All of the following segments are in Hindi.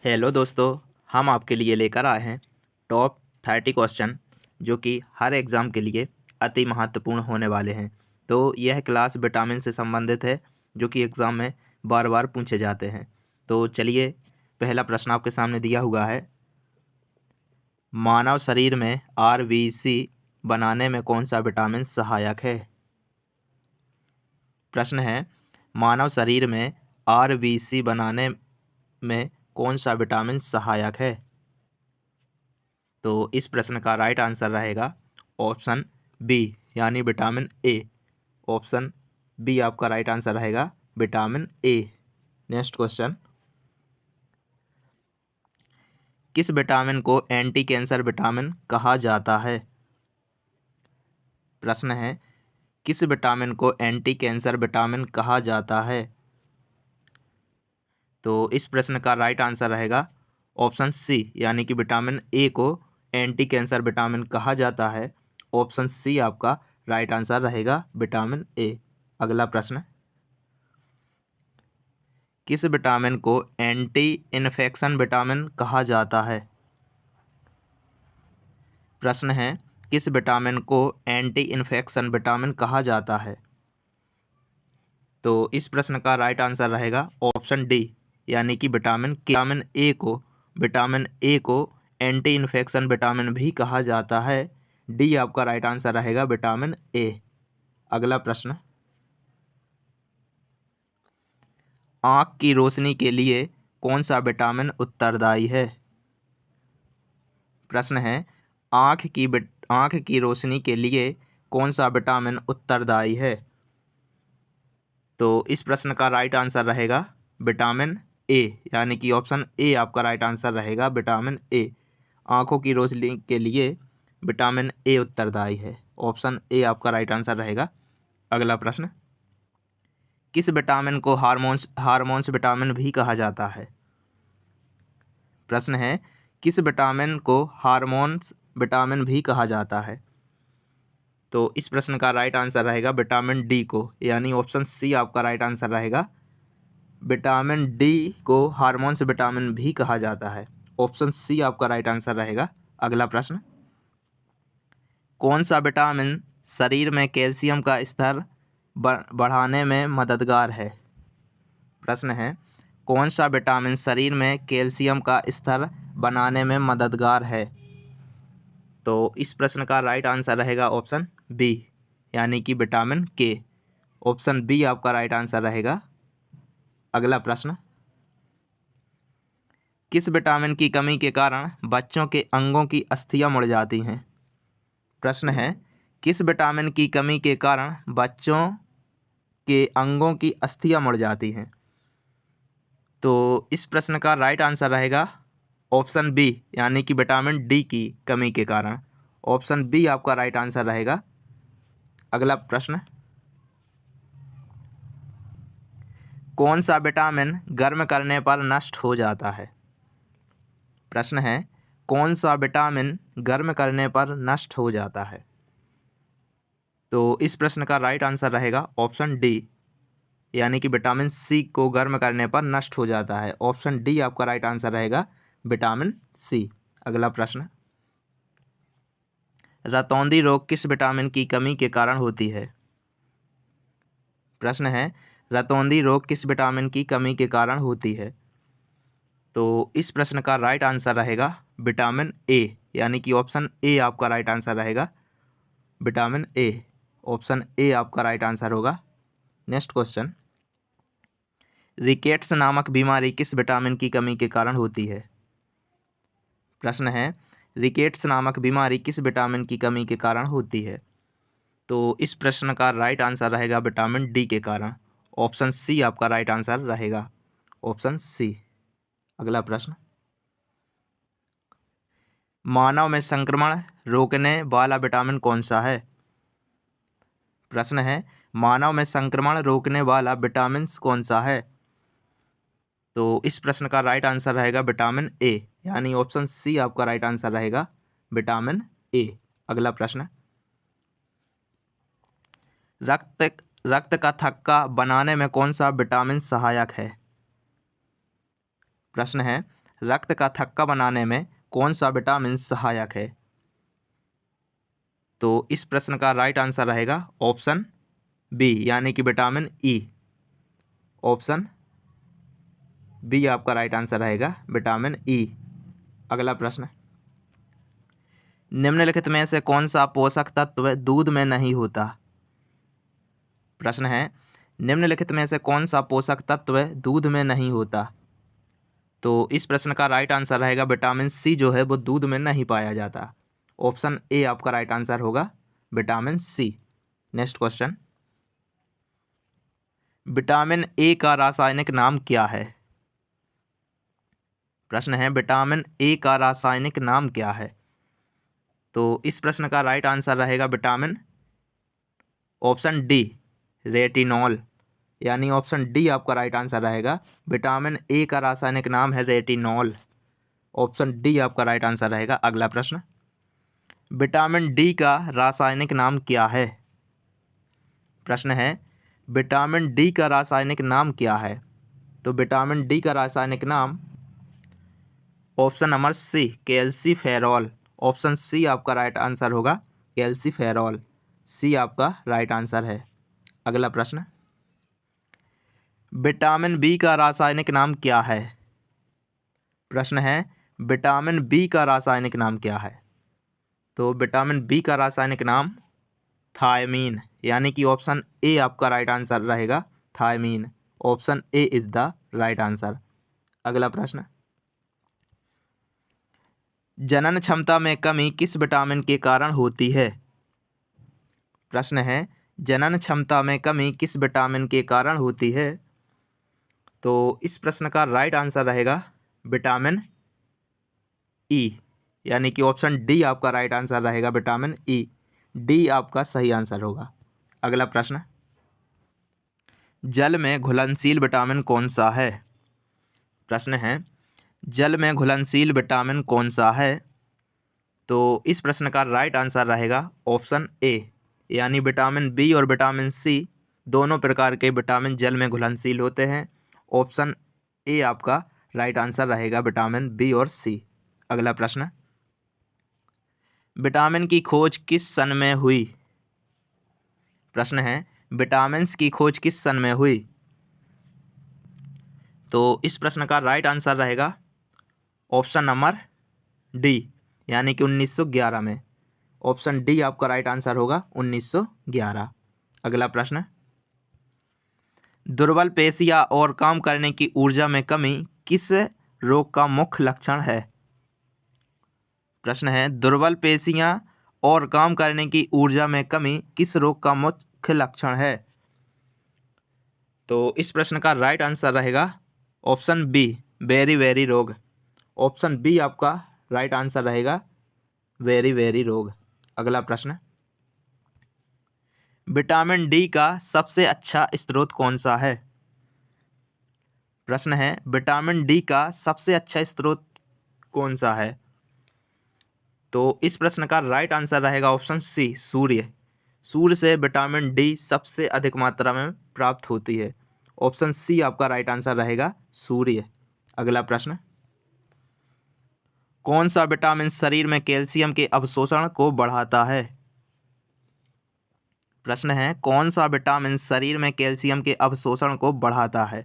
हेलो दोस्तों, हम आपके लिए लेकर आए हैं टॉप 30 क्वेश्चन जो कि हर एग्ज़ाम के लिए अति महत्वपूर्ण होने वाले हैं। तो यह क्लास विटामिन से संबंधित है जो कि एग्ज़ाम में बार बार पूछे जाते हैं। तो चलिए, पहला प्रश्न आपके सामने दिया हुआ है। मानव शरीर में आरबीसी बनाने में कौन सा विटामिन सहायक है? प्रश्न है, मानव शरीर में आरबीसी बनाने में कौन सा विटामिन सहायक है? तो इस प्रश्न का राइट आंसर रहेगा ऑप्शन बी यानी विटामिन ए। ऑप्शन बी आपका राइट आंसर रहेगा विटामिन ए। नेक्स्ट क्वेश्चन, किस विटामिन को एंटी कैंसर विटामिन कहा जाता है? प्रश्न है, किस विटामिन को एंटी कैंसर विटामिन कहा जाता है? तो इस प्रश्न का राइट आंसर रहेगा ऑप्शन सी यानी कि विटामिन ए को एंटी कैंसर विटामिन कहा जाता है। ऑप्शन सी आपका राइट आंसर रहेगा विटामिन ए। अगला प्रश्न, किस विटामिन को एंटी इन्फेक्शन विटामिन कहा जाता है? प्रश्न है, किस विटामिन को एंटी इन्फेक्शन विटामिन कहा जाता है? तो इस प्रश्न का राइट आंसर रहेगा ऑप्शन डी यानी कि विटामिन ए को एंटी इन्फेक्शन विटामिन भी कहा जाता है। डी आपका राइट आंसर रहेगा विटामिन ए। अगला प्रश्न, आँख की रोशनी के लिए कौन सा विटामिन उत्तरदायी है? प्रश्न है, आँख की रोशनी के लिए कौन सा विटामिन उत्तरदायी है? तो इस प्रश्न का राइट आंसर रहेगा विटामिन ए यानी कि ऑप्शन ए आपका राइट आंसर रहेगा विटामिन ए। आँखों की रोशनी के लिए विटामिन ए उत्तरदायी है। ऑप्शन ए आपका राइट आंसर रहेगा। अगला प्रश्न, किस विटामिन को हार्मोन्स विटामिन भी कहा जाता है? प्रश्न है, किस विटामिन को हार्मोन्स विटामिन भी कहा जाता है? तो इस प्रश्न का राइट आंसर रहेगा विटामिन डी को यानी ऑप्शन सी आपका राइट आंसर रहेगा। विटामिन डी को हार्मोन्स विटामिन भी कहा जाता है। ऑप्शन सी आपका राइट आंसर रहेगा। अगला प्रश्न, कौन सा विटामिन शरीर में कैल्शियम का स्तर बढ़ाने में मददगार है? प्रश्न है, कौन सा विटामिन शरीर में कैल्शियम का स्तर बनाने में मददगार है? तो इस प्रश्न का राइट आंसर रहेगा ऑप्शन बी यानी कि विटामिन के। ऑप्शन बी आपका राइट आंसर रहेगा। अगला प्रश्न, किस विटामिन की कमी के कारण बच्चों के अंगों की अस्थियां मुड़ जाती हैं? प्रश्न है, किस विटामिन की कमी के कारण बच्चों के अंगों की अस्थियां मुड़ जाती हैं? तो इस प्रश्न का राइट आंसर रहेगा ऑप्शन बी यानी कि विटामिन डी की कमी के कारण। ऑप्शन बी आपका राइट आंसर रहेगा। अगला प्रश्न, कौन सा विटामिन गर्म करने पर नष्ट हो जाता है? प्रश्न है, कौन सा विटामिन गर्म करने पर नष्ट हो जाता है? तो इस प्रश्न का राइट आंसर रहेगा ऑप्शन डी यानी कि विटामिन सी को गर्म करने पर नष्ट हो जाता है। ऑप्शन डी आपका राइट आंसर रहेगा विटामिन सी। अगला प्रश्न, रतौंधी रोग किस विटामिन की कमी के कारण होती है? प्रश्न है, रतौंधी रोग किस विटामिन की कमी के कारण होती है? तो इस प्रश्न का राइट आंसर रहेगा विटामिन ए यानी कि ऑप्शन ए आपका राइट आंसर रहेगा विटामिन ए। ऑप्शन ए आपका राइट आंसर होगा। नेक्स्ट क्वेश्चन, रिकेट्स नामक बीमारी किस विटामिन की कमी के कारण होती है? प्रश्न है, रिकेट्स नामक बीमारी किस विटामिन की कमी के कारण होती है? तो इस प्रश्न का राइट आंसर रहेगा विटामिन डी के कारण। ऑप्शन सी आपका राइट आंसर रहेगा। Option C. अगला प्रश्न, मानव में संक्रमण रोकने वाला विटामिन कौन सा है? प्रश्न है, मानव में संक्रमण रोकने वाला विटामिन कौन सा है? तो इस प्रश्न का राइट आंसर रहेगा विटामिन ए यानी ऑप्शन सी आपका राइट आंसर रहेगा विटामिन ए। अगला प्रश्न, रक्त का थक्का बनाने में कौन सा विटामिन सहायक है? प्रश्न है, रक्त का थक्का बनाने में कौन सा विटामिन सहायक है? तो इस प्रश्न का राइट आंसर रहेगा ऑप्शन बी यानी कि विटामिन ई। ऑप्शन बी आपका राइट आंसर रहेगा विटामिन ई। अगला प्रश्न, निम्नलिखित में से कौन सा पोषक तत्व दूध में नहीं होता? प्रश्न है, निम्नलिखित में से कौन सा पोषक तत्व दूध में नहीं होता? तो इस प्रश्न का राइट आंसर रहेगा विटामिन सी जो है वो दूध में नहीं पाया जाता। ऑप्शन ए आपका राइट आंसर होगा vitamin C. Next question, vitamin A का रासायनिक नाम क्या है? प्रश्न है, विटामिन ए का रासायनिक नाम क्या है? तो इस प्रश्न का राइट आंसर रहेगा विटामिन ऑप्शन डी रेटिनॉल, यानी ऑप्शन डी आपका राइट आंसर रहेगा। विटामिन ए का रासायनिक नाम है रेटिनॉल। ऑप्शन डी आपका राइट आंसर रहेगा। अगला प्रश्न, विटामिन डी का रासायनिक नाम क्या है? प्रश्न है, विटामिन डी का रासायनिक नाम क्या है? तो विटामिन डी का रासायनिक नाम option number C calciferol. Option C आपका राइट आंसर होगा कैल्सीफेरॉल। सी आपका राइट आंसर है। अगला प्रश्न, विटामिन बी का रासायनिक नाम क्या है? प्रश्न है, विटामिन बी का रासायनिक नाम क्या है? तो विटामिन बी का रासायनिक नाम थायमीन, यानी कि ऑप्शन ए आपका राइट आंसर रहेगा thiamine. Option A is the right answer. अगला प्रश्न, जनन क्षमता में कमी किस विटामिन के कारण होती है? प्रश्न है, जनन क्षमता में कमी किस विटामिन के कारण होती है? तो इस प्रश्न का राइट आंसर रहेगा विटामिन ई, यानी कि ऑप्शन डी आपका राइट आंसर रहेगा विटामिन ई। डी आपका सही आंसर होगा। अगला प्रश्न, जल में घुलनशील विटामिन कौन सा है? प्रश्न है, जल में घुलनशील विटामिन कौन सा है? तो इस प्रश्न का राइट आंसर रहेगा ऑप्शन ए, यानी विटामिन बी और विटामिन सी दोनों प्रकार के विटामिन जल में घुलनशील होते हैं। ऑप्शन ए आपका राइट आंसर रहेगा विटामिन बी और सी। अगला प्रश्न, विटामिन की खोज किस सन में हुई? प्रश्न है, विटामिन की खोज किस सन में हुई? तो इस प्रश्न का राइट आंसर रहेगा ऑप्शन नंबर डी, यानी कि 1911 में। ऑप्शन डी आपका राइट आंसर होगा 1911। अगला प्रश्न, दुर्बल पेशियां और काम करने की ऊर्जा में कमी किस रोग का मुख्य लक्षण है? प्रश्न है, दुर्बल पेशियां और काम करने की ऊर्जा में कमी किस रोग का मुख्य लक्षण है? तो इस प्रश्न का राइट आंसर रहेगा ऑप्शन बी वेरी वेरी रोग। ऑप्शन बी आपका राइट आंसर रहेगा वेरी वेरी रोग। अगला प्रश्न, विटामिन डी का सबसे अच्छा स्रोत कौन सा है? प्रश्न है, विटामिन डी का सबसे अच्छा स्रोत कौन सा है? तो इस प्रश्न का राइट आंसर रहेगा ऑप्शन सी सूर्य। सूर्य से विटामिन डी सबसे अधिक मात्रा में प्राप्त होती है। ऑप्शन सी आपका राइट आंसर रहेगा सूर्य। अगला प्रश्न, कौन सा विटामिन शरीर में कैल्शियम के अवशोषण को बढ़ाता है? प्रश्न है, कौन सा विटामिन शरीर में कैल्शियम के अवशोषण को बढ़ाता है?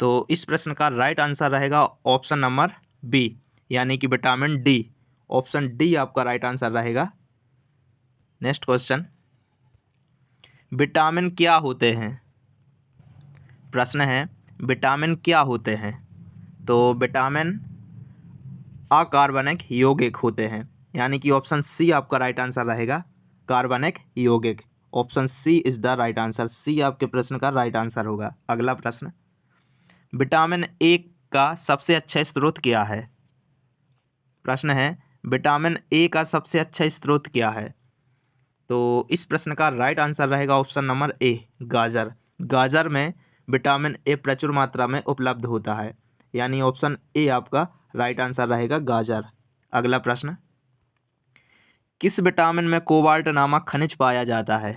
तो इस प्रश्न का राइट आंसर रहेगा ऑप्शन नंबर बी, यानी कि विटामिन डी। ऑप्शन डी आपका राइट आंसर रहेगा। नेक्स्ट क्वेश्चन, विटामिन क्या होते हैं? प्रश्न है, विटामिन क्या होते हैं? तो विटामिन अकार्बनिक यौगिक होते हैं, यानी कि ऑप्शन सी आपका राइट आंसर रहेगा कार्बनिक यौगिक। Option C is the right answer. C आपके प्रश्न का राइट आंसर होगा। अगला प्रश्न, विटामिन ए का सबसे अच्छा स्रोत क्या है? प्रश्न है, विटामिन ए का सबसे अच्छा स्रोत क्या है? तो इस प्रश्न का राइट आंसर रहेगा ऑप्शन नंबर ए गाजर। गाजर में विटामिन ए प्रचुर मात्रा में उपलब्ध होता है, यानी ऑप्शन ए आपका राइट आंसर रहेगा गाजर। अगला प्रश्न, किस विटामिन में कोबाल्ट नामक खनिज पाया जाता है?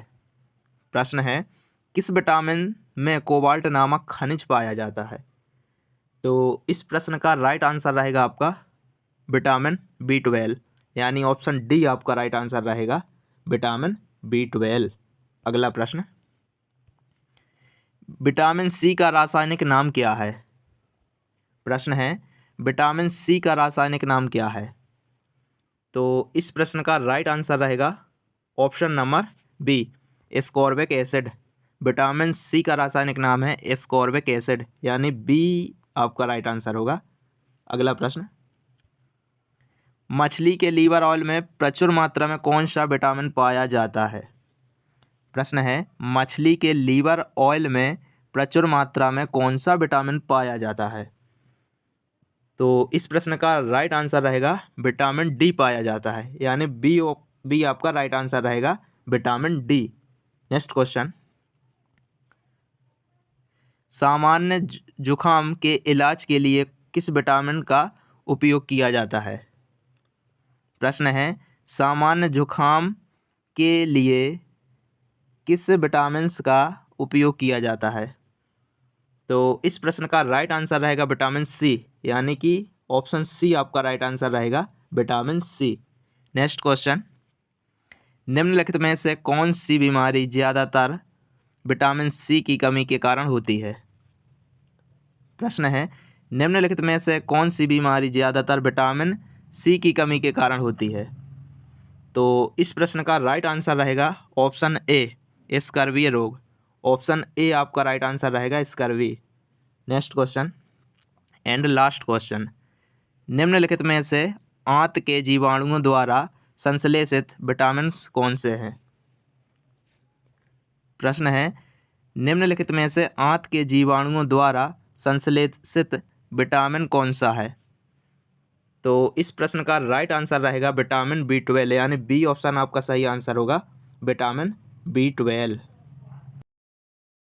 प्रश्न है, किस विटामिन में कोबाल्ट नामक खनिज पाया जाता है? तो इस प्रश्न का राइट आंसर रहेगा आपका विटामिन B12, यानी ऑप्शन डी आपका राइट आंसर रहेगा, विटामिन B12। अगला प्रश्न, विटामिन सी का रासायनिक नाम क्या है? प्रश्न है, विटामिन सी का रासायनिक नाम क्या है? तो इस प्रश्न का राइट आंसर रहेगा option number B, ascorbic acid. Vitamin C का रासायनिक नाम है एस्कॉर्बिक एसिड, यानी बी आपका राइट आंसर होगा। अगला प्रश्न, मछली के लीवर ऑयल में प्रचुर मात्रा में कौन सा विटामिन पाया जाता है? प्रश्न है, मछली के लीवर ऑयल में प्रचुर मात्रा में कौन सा विटामिन पाया जाता है? तो इस प्रश्न का राइट आंसर रहेगा विटामिन डी पाया जाता है, यानी बी आपका राइट आंसर रहेगा, विटामिन डी। नेक्स्ट क्वेश्चन, सामान्य जुखाम के इलाज के लिए किस विटामिन का उपयोग किया जाता है? प्रश्न है, सामान्य जुखाम के लिए किस विटामिन का उपयोग किया जाता है? तो इस प्रश्न का राइट आंसर रहेगा विटामिन सी, यानी कि ऑप्शन सी आपका राइट आंसर रहेगा, विटामिन सी। नेक्स्ट क्वेश्चन, निम्नलिखित में से कौन सी बीमारी ज़्यादातर विटामिन सी की कमी के कारण होती है? प्रश्न है, निम्नलिखित में से कौन सी बीमारी ज़्यादातर विटामिन सी की कमी के कारण होती है? तो इस प्रश्न का राइट आंसर रहेगा ऑप्शन ए, स्कर्वी रोग। ऑप्शन ए आपका राइट आंसर रहेगा, scurvy. Next question and last question, निम्नलिखित में से आंत के जीवाणुओं द्वारा संश्लेषित विटामिन कौन से हैं? प्रश्न है, निम्नलिखित में से आंत के जीवाणुओं द्वारा संश्लेषित विटामिन कौन सा है? तो इस प्रश्न का राइट आंसर रहेगा विटामिन B12, यानी बी ऑप्शन आपका सही आंसर होगा, विटामिन B12।